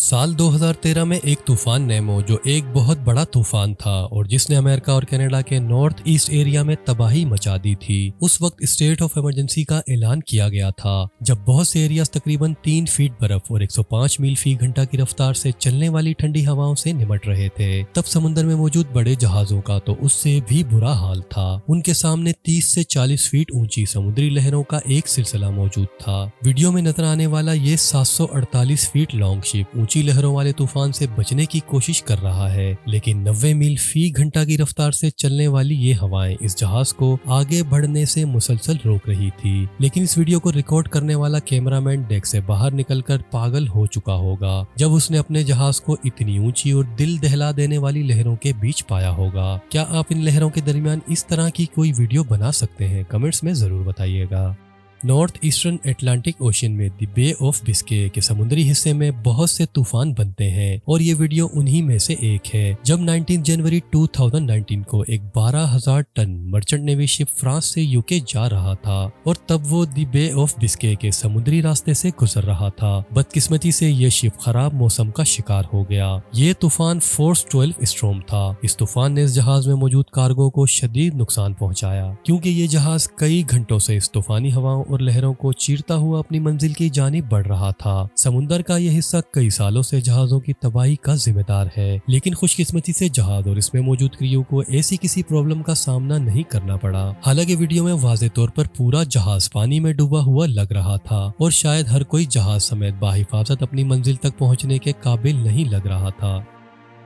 साल 2013 में एक तूफान नेमो जो एक बहुत बड़ा तूफान था और जिसने अमेरिका और कनाडा के नॉर्थ ईस्ट एरिया में तबाही मचा दी थी। उस वक्त स्टेट ऑफ इमरजेंसी का ऐलान किया गया था जब बहुत से एरियाज तकरीबन 3 फीट बर्फ और 105 मील फी घंटा की रफ्तार से चलने वाली ठंडी हवाओं से निमट रहे थे। तब समुद्र में मौजूद बड़े जहाजों का तो उससे भी बुरा हाल था। उनके सामने 30 से 40 फीट ऊंची समुद्री लहरों का एक सिलसिला मौजूद था। वीडियो में नजर आने वाला ये 748 फीट लॉन्ग शिप ऊंची लहरों वाले तूफान से बचने की कोशिश कर रहा है, लेकिन 90 मील फी घंटा की रफ्तार से चलने वाली ये हवाएं इस जहाज को आगे बढ़ने से मुसलसल रोक रही थी। लेकिन इस वीडियो को रिकॉर्ड करने वाला कैमरामैन डेक से बाहर निकलकर पागल हो चुका होगा जब उसने अपने जहाज को इतनी ऊंची और दिल दहला देने वाली लहरों के बीच पाया होगा। क्या आप इन लहरों के दरमियान इस तरह की कोई वीडियो बना सकते हैं? कमेंट्स में जरूर बताइएगा। नॉर्थ ईस्टर्न अटलांटिक ओशन में द बे ऑफ बिस्के के समुद्री हिस्से में बहुत से तूफान बनते हैं और ये वीडियो उन्हीं में से एक है जब 19 जनवरी 2019 को एक 12,000 ton merchant navy ship France से यूके जा रहा था और तब वो द बे ऑफ बिस्के के समुद्री रास्ते से गुजर रहा था। बदकिस्मती से ये शिप खराब मौसम का शिकार हो गया। ये तूफान फोर्स 12 स्टॉर्म था। इस तूफान ने इस जहाज में मौजूद कार्गो को शदीद नुकसान पहुंचाया क्योंकि ये जहाज कई घंटों से इस तूफानी हवाओं और लहरों को चीरता हुआ अपनी मंजिल की जानिब बढ़ रहा था। समुद्र का यह हिस्सा कई सालों से जहाजों की तबाही का जिम्मेदार है, लेकिन खुशकिस्मती से जहाज और इसमें मौजूद क्रू को ऐसी किसी प्रॉब्लम का सामना नहीं करना पड़ा। हालांकि वीडियो में वाज़ेह तौर पर पूरा जहाज पानी में डूबा हुआ लग रहा था और शायद हर कोई जहाज समेत बाहिफाजत अपनी मंजिल तक पहुंचने के काबिल नहीं लग रहा था।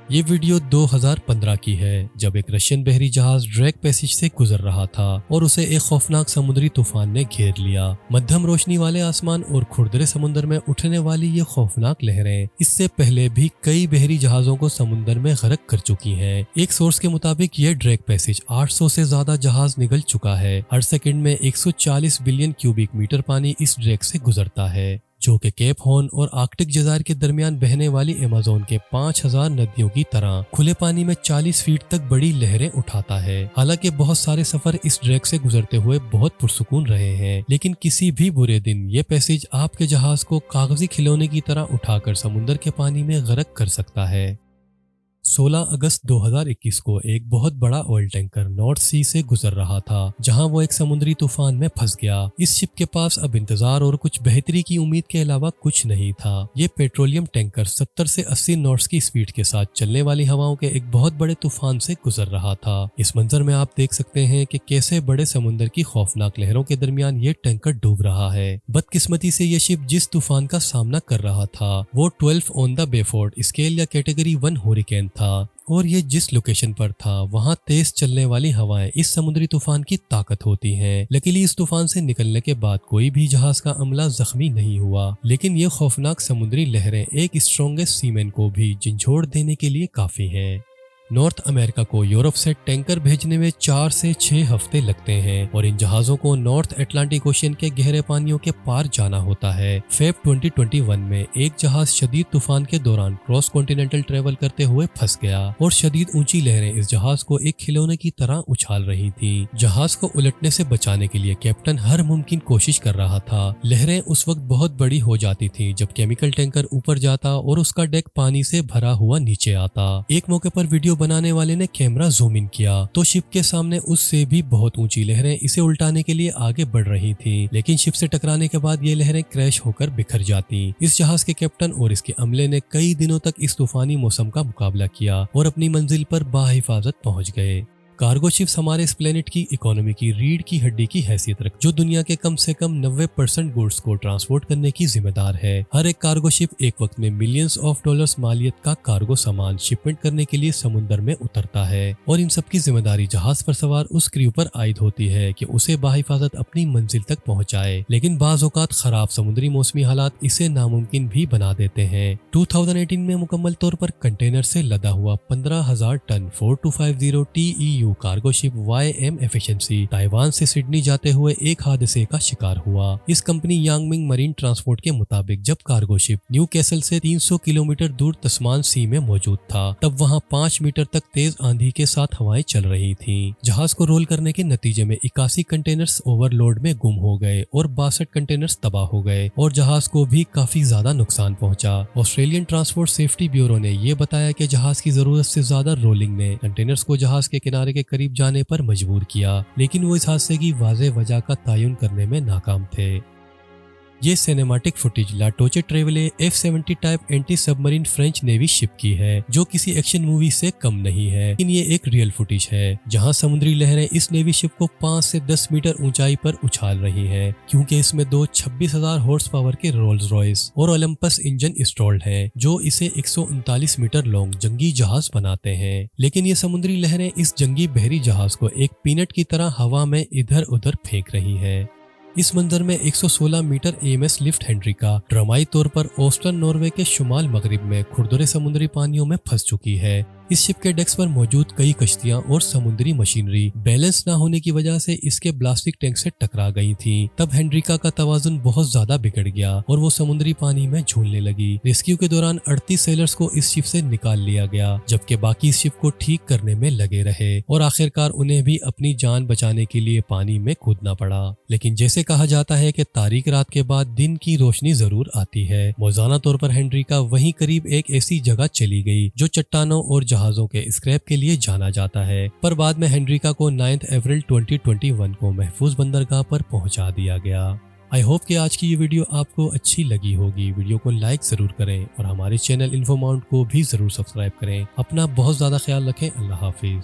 ये वीडियो 2015 की है जब एक रशियन बहरी जहाज ड्रैक पैसेज से गुजर रहा था और उसे एक खौफनाक समुद्री तूफान ने घेर लिया। मध्यम रोशनी वाले आसमान और खुरदरे समुद्र में उठने वाली ये खौफनाक लहरें इससे पहले भी कई बहरी जहाजों को समुद्र में गर्क कर चुकी हैं। एक सोर्स के मुताबिक ये ड्रैक पैसेज 800 से ज्यादा जहाज निगल चुका है। हर सेकंड में 140 बिलियन क्यूबिक मीटर पानी इस ड्रैक से गुजरता है जो कि केप हॉर्न और आर्कटिक जज़ायर के दरमियान बहने वाली अमेज़न के 5000 नदियों की तरह खुले पानी में 40 फीट तक बड़ी लहरें उठाता है। हालांकि बहुत सारे सफर इस ड्रैक से गुजरते हुए बहुत पुरसुकून रहे हैं, लेकिन किसी भी बुरे दिन ये पैसेज आपके जहाज को कागजी खिलौने की तरह उठाकर समुद्र के पानी में गर्क कर सकता है। 16 अगस्त 2021 को एक बहुत बड़ा ऑयल टैंकर नॉर्थ सी से गुजर रहा था जहां वो एक समुद्री तूफान में फंस गया। इस शिप के पास अब इंतजार और कुछ बेहतरी की उम्मीद के अलावा कुछ नहीं था। ये पेट्रोलियम टैंकर 70 से 80 नॉट्स की स्पीड के साथ चलने वाली हवाओं के एक बहुत बड़े तूफान से गुजर रहा था। इस मंजर में आप देख सकते हैं कि कैसे बड़े समुद्र की खौफनाक लहरों के दरमियान ये टैंकर डूब रहा है। बदकिस्मती से ये शिप जिस तूफान का सामना कर रहा था वो 12 ऑन द बेफोर्ड स्केल या कैटेगरी 1 हुरिकेन था और ये जिस लोकेशन पर था वहां तेज चलने वाली हवाएं इस समुद्री तूफान की ताकत होती हैं। लकीली इस तूफान से निकलने के बाद कोई भी जहाज का अमला जख्मी नहीं हुआ, लेकिन ये खौफनाक समुद्री लहरें एक स्ट्रॉन्गेस्ट सीमेन को भी झंझोड़ देने के लिए काफी हैं। नॉर्थ अमेरिका को यूरोप से टैंकर भेजने में 4 से 6 हफ्ते लगते हैं और इन जहाजों को नॉर्थ अटलांटिक ओशन के गहरे पानियों के पार जाना होता है। फेब 2021 में एक जहाज शदीद तूफान के दौरान क्रॉस कॉन्टिनेंटल ट्रेवल करते हुए फंस गया और शदीद ऊंची लहरें इस जहाज को एक खिलौने की तरह उछाल रही थी। जहाज को उलटने से बचाने के लिए कैप्टन हर मुमकिन कोशिश कर रहा था। लहरें उस वक्त बहुत बड़ी हो जाती थी जब केमिकल टैंकर ऊपर जाता और उसका डेक पानी से भरा हुआ नीचे आता। एक मौके पर वीडियो बनाने वाले ने कैमरा जूम इन किया तो शिप के सामने उससे भी बहुत ऊंची लहरें इसे उल्टाने के लिए आगे बढ़ रही थी, लेकिन शिप से टकराने के बाद ये लहरें क्रैश होकर बिखर जाती। इस जहाज के कैप्टन और इसके अमले ने कई दिनों तक इस तूफानी मौसम का मुकाबला किया और अपनी मंजिल पर बाहिफाजत पहुंच गए। कार्गो शिप्स हमारे इस प्लेनेट की इकोनॉमी की रीढ़ की हड्डी की हैसियत रख जो दुनिया के कम से कम 90% गुड्स को ट्रांसपोर्ट करने की जिम्मेदार है। हर एक कार्गो शिप एक वक्त में मिलियंस ऑफ डॉलर्स मालियत का कार्गो सामान शिपमेंट करने के लिए समुद्र में उतरता है और इन सब की जिम्मेदारी जहाज पर सवार उस क्रू पर आयद होती है कि उसे बाहिफाजत अपनी मंजिल तक पहुंचाए। लेकिन बाज़ औक़ात खराब समुद्री मौसमी हालात इसे नामुमकिन भी बना देते हैं। 2018 में मुकम्मल तौर पर कंटेनर से लदा हुआ 15,000 ton 4250 TEU new cargo ship YM efficiency Taiwan से सिडनी जाते हुए एक हादसे का शिकार हुआ। इस कंपनी यांगमिंग मरीन ट्रांसपोर्ट के मुताबिक जब कार्गो शिप न्यू कैसल से 300 किलोमीटर दूर तस्मान सी में मौजूद था, तब वहां 5 मीटर तक तेज आंधी के साथ हवाएं चल रही थीं। जहाज को रोल करने के नतीजे में 81 कंटेनर्स ओवरलोड में गुम हो गए और 62 कंटेनर्स तबाह हो गए और जहाज को भी काफी ज्यादा नुकसान पहुंचा। ऑस्ट्रेलियन ट्रांसपोर्ट सेफ्टी ब्यूरो ने यह बताया कि जहाज की जरूरत से ज्यादा रोलिंग ने कंटेनर्स को जहाज के किनारे के करीब जाने पर मजबूर किया, लेकिन वो इस हादसे की वाज़ेह वजह का तयन करने में नाकाम थे। ये cinematic footage Latouche Treville F-70 type anti submarine French navy ship की है, जो किसी एक्शन मूवी से कम नहीं है, लेकिन ये एक रियल फुटेज है जहां समुद्री लहरें इस नेवी शिप को 5 से 10 मीटर ऊंचाई पर उछाल रही हैं, क्योंकि इसमें दो 26,000 हॉर्स पावर के रोल्स रॉयस और ओलंपस इंजन इंस्टॉल्ड हैं, जो इसे 139 मीटर लॉन्ग जंगी जहाज बनाते हैं। लेकिन ये समुद्री लहरें इस जंगी बहरी जहाज को एक पीनट की तरह हवा में इधर उधर फेंक रही हैं। इस मंजर में 116 मीटर AMS लिफ्ट हेनरिका ड्रामाई तौर पर ऑस्टर्न नॉर्वे के शुमाल मगरिब में खुरदुरे समुद्री पानियों में फंस चुकी है। इस शिप के डेक्स पर मौजूद कई कश्तियां और समुद्री मशीनरी बैलेंस न होने की वजह से इसके प्लास्टिक टैंक से टकरा गई थी। तब हेनरिका का तवाजुन बहुत ज्यादा बिगड़ गया और वो समुद्री पानी में झूलने लगी। रेस्क्यू के दौरान 38 सेलर्स को इस शिप से निकाल लिया गया, जबकि बाकी इस शिप को ठीक करने में लगे रहे और आखिरकार उन्हें भी अपनी जान बचाने के लिए पानी में कूदना पड़ा। लेकिन जैसे कहा जाता है कि तारीक रात के बाद दिन की रोशनी जरूर आती है। मौजाना तौर पर हेनरिका वहीं करीब एक ऐसी जगह चली गई जो चट्टानों और जहाजों के स्क्रैप के लिए जाना जाता है, पर बाद में हेनरिका को 9 अप्रैल 2021 को महफूज बंदरगाह पर पहुंचा दिया गया। आई होप कि आज की ये वीडियो आपको अच्छी लगी होगी। वीडियो को लाइक जरूर करें और हमारे चैनल इन्फोमाउंट को भी जरूर सब्सक्राइब करें। अपना बहुत ज्यादा ख्याल रखें। अल्लाह हाफिज।